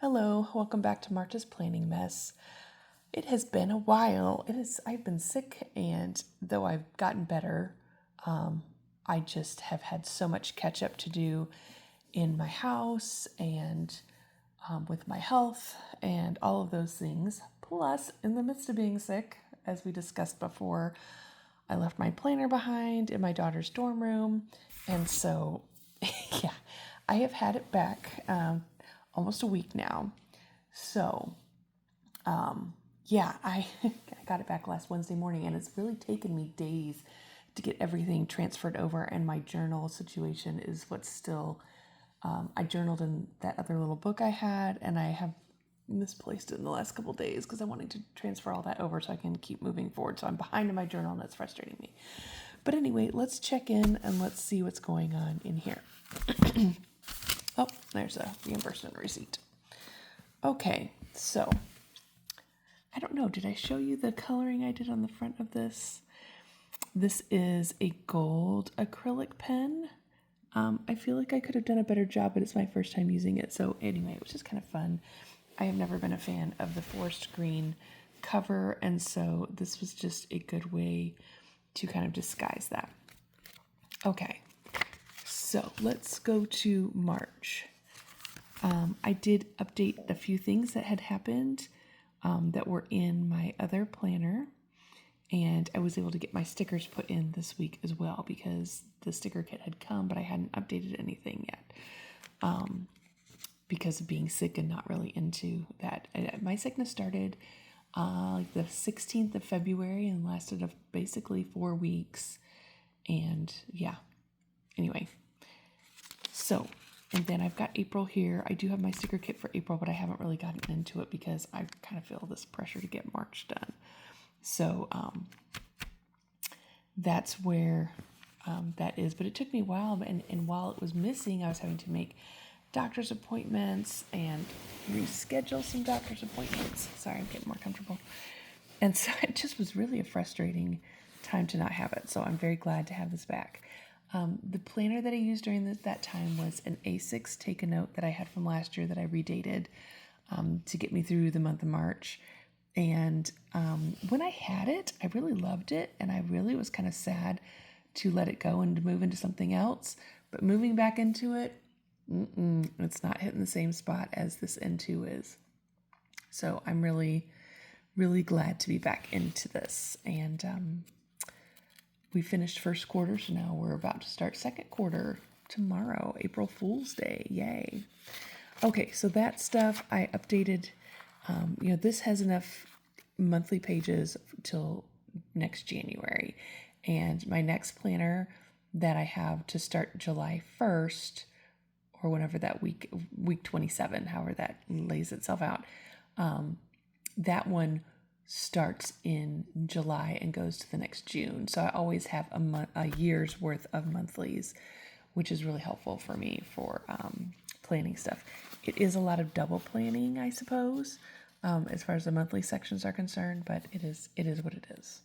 Hello, welcome back to March's Planning Mess. It has been a while. I've been sick, and though I've gotten better, I just have had so much catch up to do in my house and with my health and all of those things. Plus, in the midst of being sick, as we discussed before, I left my planner behind in my daughter's dorm room, and so yeah, I have had it back almost a week now. So, yeah, I I got it back last Wednesday morning, and it's really taken me days to get everything transferred over. And my journal situation is what's still. I journaled in that other little book I had, and I have misplaced it in the last couple of days because I wanted to transfer all that over so I can keep moving forward. So I'm behind in my journal, and that's frustrating me. But anyway, let's check in and let's see what's going on in here. Oh, there's a reimbursement receipt. Okay, so I don't know, did I show you the coloring I did on the front of this? This is a gold acrylic pen. I feel like I could have done a better job, but it's my first time using it. So anyway, it was just kind of fun. I have never been a fan of the forest green cover, and so this was just a good way to kind of disguise that. Okay, so let's go to March. I did update a few things that had happened that were in my other planner, and I was able to get my stickers put in this week as well because the sticker kit had come, but I hadn't updated anything yet because of being sick and not really into that. My sickness started like the 16th of February and lasted basically 4 weeks. And yeah, anyway, so, and then I've got April here. I do have my sticker kit for April, but I haven't really gotten into it because I kind of feel this pressure to get March done. So that's where that is. But it took me a while, and while it was missing, I was having to make doctor's appointments and reschedule some doctor's appointments. Sorry, I'm getting more comfortable. And so it just was really a frustrating time to not have it. So I'm very glad to have this back. The planner that I used during that time was an A6 Take a Note that I had from last year that I redated to get me through the month of March. And when I had it, I really loved it, and I really was kind of sad to let it go and to move into something else. But moving back into it, it's not hitting the same spot as this N2 is. So I'm really, really glad to be back into this. And we finished first quarter, so now we're about to start second quarter tomorrow, April Fool's Day. Yay. Okay, so that stuff I updated. This has enough monthly pages till next January. And my next planner that I have to start July 1st, or whenever that week 27, however that lays itself out, that one starts in July and goes to the next June. So I always have a year's worth of monthlies, which is really helpful for me for planning stuff. It is a lot of double planning, I suppose, as far as the monthly sections are concerned, but it is what it is.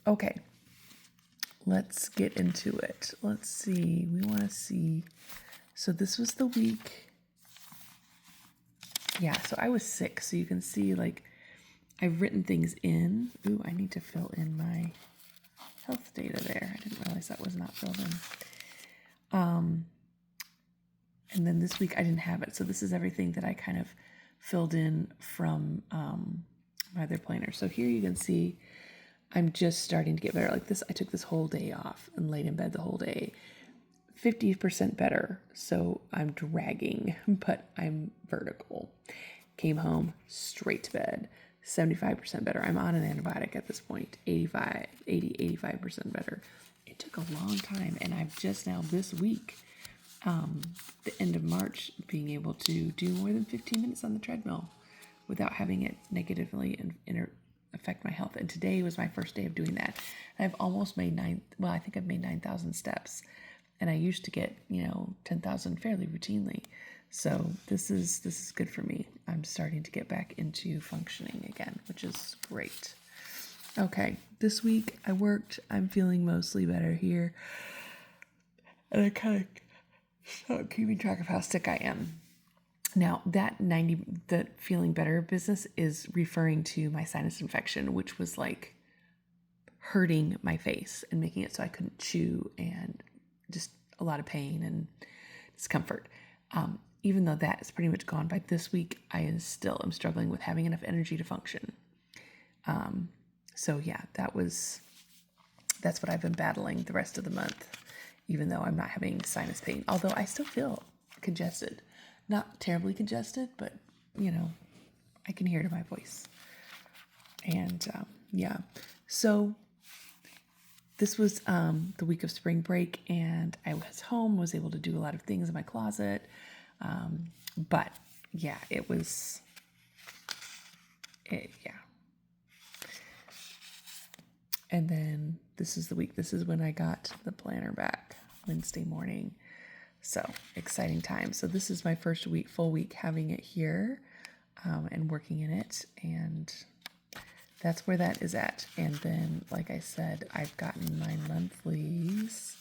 Okay, let's get into it. Let's see. We want to see. So this was the week. Yeah, so I was sick, so you can see like I've written things in. Ooh, I need to fill in my health data there. I didn't realize that was not filled in. And then this week I didn't have it. So this is everything that I kind of filled in from my other planner. So here you can see I'm just starting to get better. Like this, I took this whole day off and laid in bed the whole day. 50% better. So I'm dragging, but I'm vertical. Came home, straight to bed. 75% better. I'm on an antibiotic at this point. 85% better. It took a long time, and I've just now this week, the end of March, being able to do more than 15 minutes on the treadmill without having it negatively affect my health. And today was my first day of doing that. And I've almost made I think I've made 9,000 steps. And I used to get, 10,000 fairly routinely. So this is good for me. I'm starting to get back into functioning again, which is great. Okay, this week I worked. I'm feeling mostly better here. And I kind of start keeping track of how sick I am. Now the feeling better business is referring to my sinus infection, which was like hurting my face and making it so I couldn't chew and just a lot of pain and discomfort. Even though that is pretty much gone by this week, I still am struggling with having enough energy to function. So yeah, that's what I've been battling the rest of the month, even though I'm not having sinus pain, although I still feel congested, not terribly congested, but I can hear it in my voice. And yeah, so this was the week of spring break, and I was home, was able to do a lot of things in my closet. But yeah, yeah. And then this is when I got the planner back, Wednesday morning. So exciting time. So this is my first full week having it here, and working in it. And that's where that is at. And then, like I said, I've gotten my monthlies.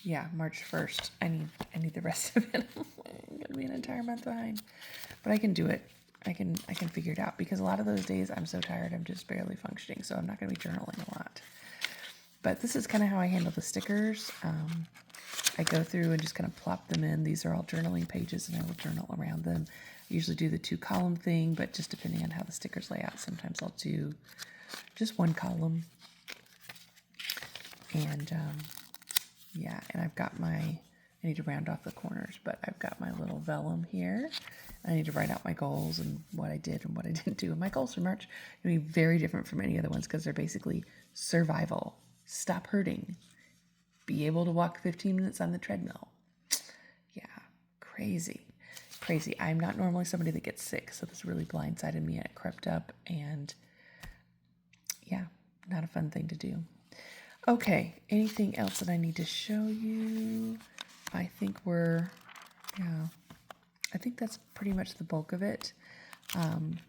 Yeah, March 1st. I need the rest of it. I'm gonna be an entire month behind, but I can do it. I can figure it out, because a lot of those days I'm so tired I'm just barely functioning, so I'm not gonna be journaling a lot. But this is kind of how I handle the stickers. I go through and just kind of plop them in. These are all journaling pages, and I will journal around them. I usually do the 2-column thing, but just depending on how the stickers lay out, sometimes I'll do just 1 column. And yeah, and I've got I need to round off the corners, but I've got my little vellum here. I need to write out my goals and what I did and what I didn't do. And my goals for March are going to be very different from any other ones, because they're basically survival, stop hurting, be able to walk 15 minutes on the treadmill. Yeah, crazy. I'm not normally somebody that gets sick, so this really blindsided me. It crept up, and yeah, not a fun thing to do. Okay, anything else that I need to show you? I think that's pretty much the bulk of it. But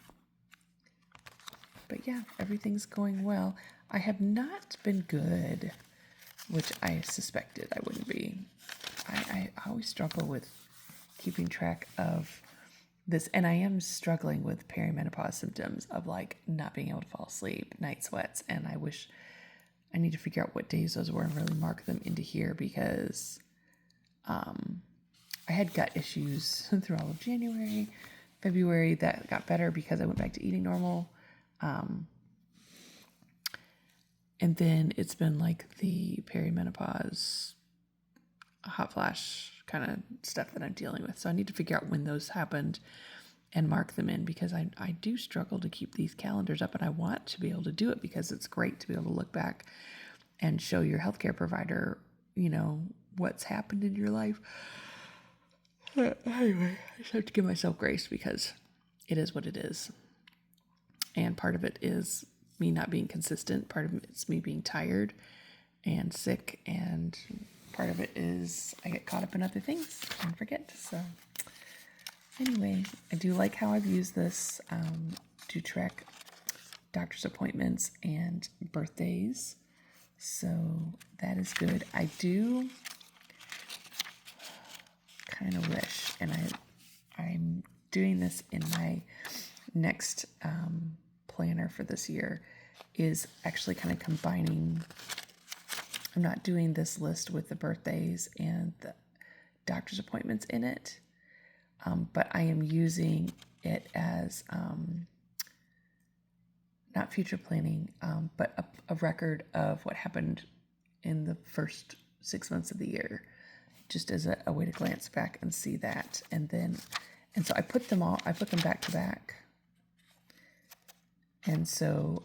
yeah, everything's going well. I have not been good, which I suspected I wouldn't be. I always struggle with keeping track of this, and I am struggling with perimenopause symptoms of like not being able to fall asleep, night sweats, and I need to figure out what days those were and really mark them into here, because I had gut issues through all of January, February that got better because I went back to eating normal. And then it's been like the perimenopause hot flash kind of stuff that I'm dealing with. So I need to figure out when those happened and mark them in, because I do struggle to keep these calendars up, and I want to be able to do it because it's great to be able to look back and show your healthcare provider, what's happened in your life. Anyway, I just have to give myself grace, because it is what it is. And part of it is me not being consistent. Part of it's me being tired and sick. And part of it is I get caught up in other things and forget. So anyway, I do like how I've used this to track doctor's appointments and birthdays. So that is good. I do kind of wish, and I'm doing this in my next planner for this year, is actually kind of combining. I'm not doing this list with the birthdays and the doctor's appointments in it, but I am using it as not future planning, but a record of what happened in the first 6 months of the year, just as a way to glance back and see that. And so I put them back to back. And so,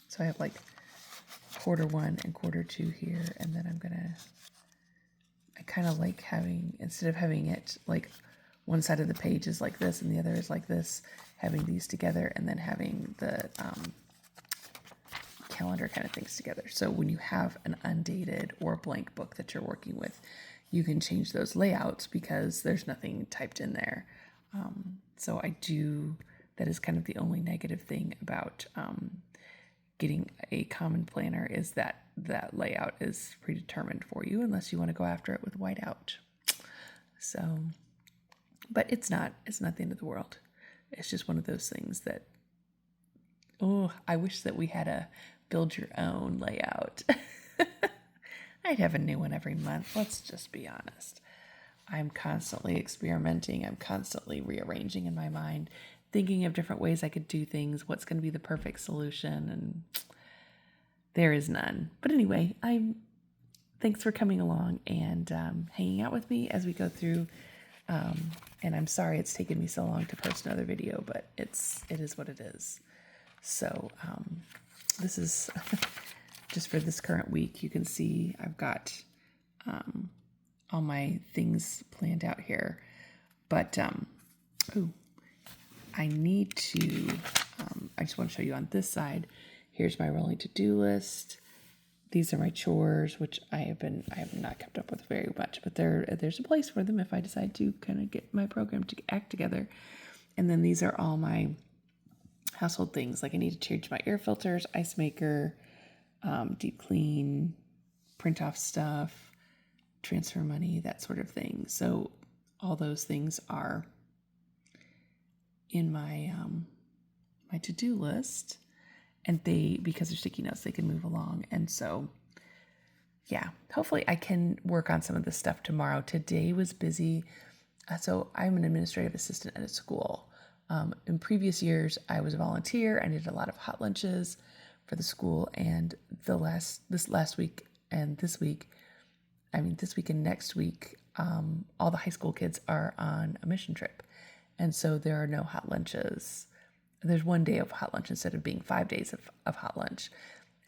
so I have like Q1 and Q2 here. And then I kind of like having, instead of having it like one side of the page is like this and the other is like this, having these together, and then having the calendar kind of things together. So when you have an undated or blank book that you're working with, you can change those layouts because there's nothing typed in there. So that is kind of the only negative thing about getting a common planner, is that layout is predetermined for you unless you want to go after it with whiteout. So, but it's not the end of the world. It's just one of those things that, oh, I wish that we had a build your own layout. I'd have a new one every month. Let's just be honest. I'm constantly experimenting. I'm constantly rearranging in my mind, thinking of different ways I could do things, what's going to be the perfect solution, and there is none. But anyway, thanks for coming along and hanging out with me as we go through. And I'm sorry it's taken me so long to post another video, but it is what it is. So this is just for this current week. You can see I've got all my things planned out here. But I need to, I just want to show you on this side. Here's my rolling to-do list. These are my chores, which I have not kept up with very much, but there's a place for them if I decide to kind of get my program to act together. And then these are all my household things. Like I need to change my air filters, ice maker, deep clean, print off stuff, transfer money, that sort of thing. So all those things are in my my to-do list. And because they're sticky notes, they can move along. And so, yeah, hopefully I can work on some of this stuff tomorrow. Today was busy. So I'm an administrative assistant at a school. In previous years, I was a volunteer. I did a lot of hot lunches for the school. And this last week and this week and next week, all the high school kids are on a mission trip. And so there are no hot lunches. There's one day of hot lunch instead of being 5 days of hot lunch.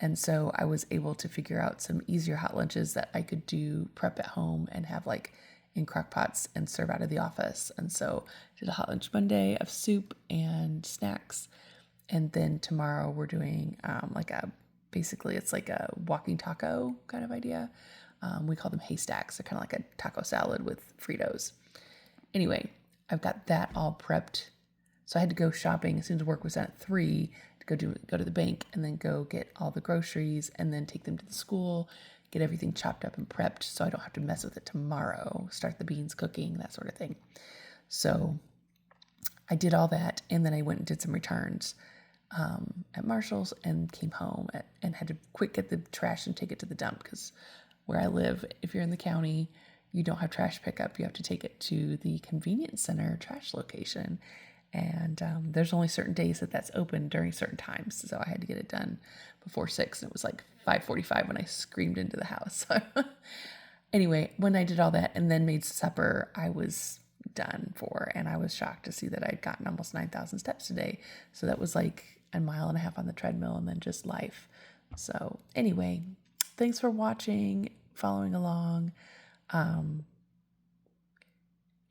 And so I was able to figure out some easier hot lunches that I could do prep at home and have like in crock pots and serve out of the office. And so I did a hot lunch Monday of soup and snacks. And then tomorrow we're doing basically it's like a walking taco kind of idea. We call them haystacks. They're kind of like a taco salad with Fritos. Anyway, I've got that all prepped. So I had to go shopping as soon as work was done at 3 to go to the bank and then go get all the groceries and then take them to the school, get everything chopped up and prepped so I don't have to mess with it tomorrow, start the beans cooking, that sort of thing. So I did all that and then I went and did some returns at Marshall's and came home and had to quick get the trash and take it to the dump because where I live, if you're in the county, you don't have trash pickup. You have to take it to the convenience center trash location. And there's only certain days that's open during certain times. So I had to get it done before 6. And it was like 5:45 when I screamed into the house. Anyway, when I did all that and then made supper, I was done for. And I was shocked to see that I'd gotten almost 9,000 steps today. So that was like a mile and a half on the treadmill and then just life. So anyway, thanks for watching, following along,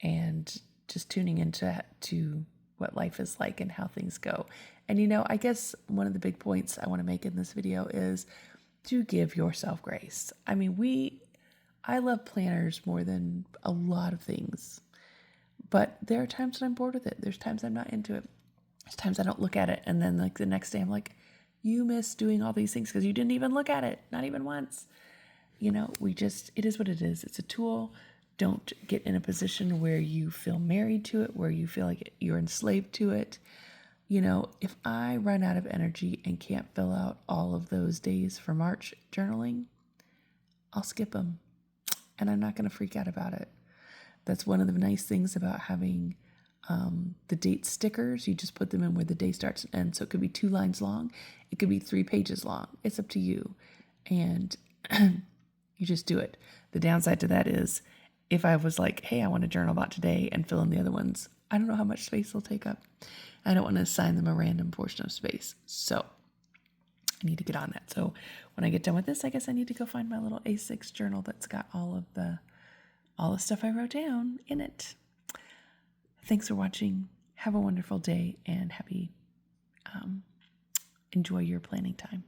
and just tuning into what life is like and how things go. And I guess one of the big points I want to make in this video is to give yourself grace. I mean, I love planners more than a lot of things, but there are times when I'm bored with it. There's times I'm not into it. There's times I don't look at it. And then like the next day I'm like, you missed doing all these things because you didn't even look at it. Not even once. It is what it is. It's a tool. Don't get in a position where you feel married to it, where you feel like you're enslaved to it. If I run out of energy and can't fill out all of those days for March journaling, I'll skip them. And I'm not going to freak out about it. That's one of the nice things about having the date stickers. You just put them in where the day starts and ends. So it could be 2 lines long. It could be 3 pages long. It's up to you. And you just do it. The downside to that is if I was like, hey, I want to journal about today and fill in the other ones, I don't know how much space they'll take up. I don't want to assign them a random portion of space. So I need to get on that. So when I get done with this, I guess I need to go find my little A6 journal that's got all the stuff I wrote down in it. Thanks for watching. Have a wonderful day and enjoy your planning time.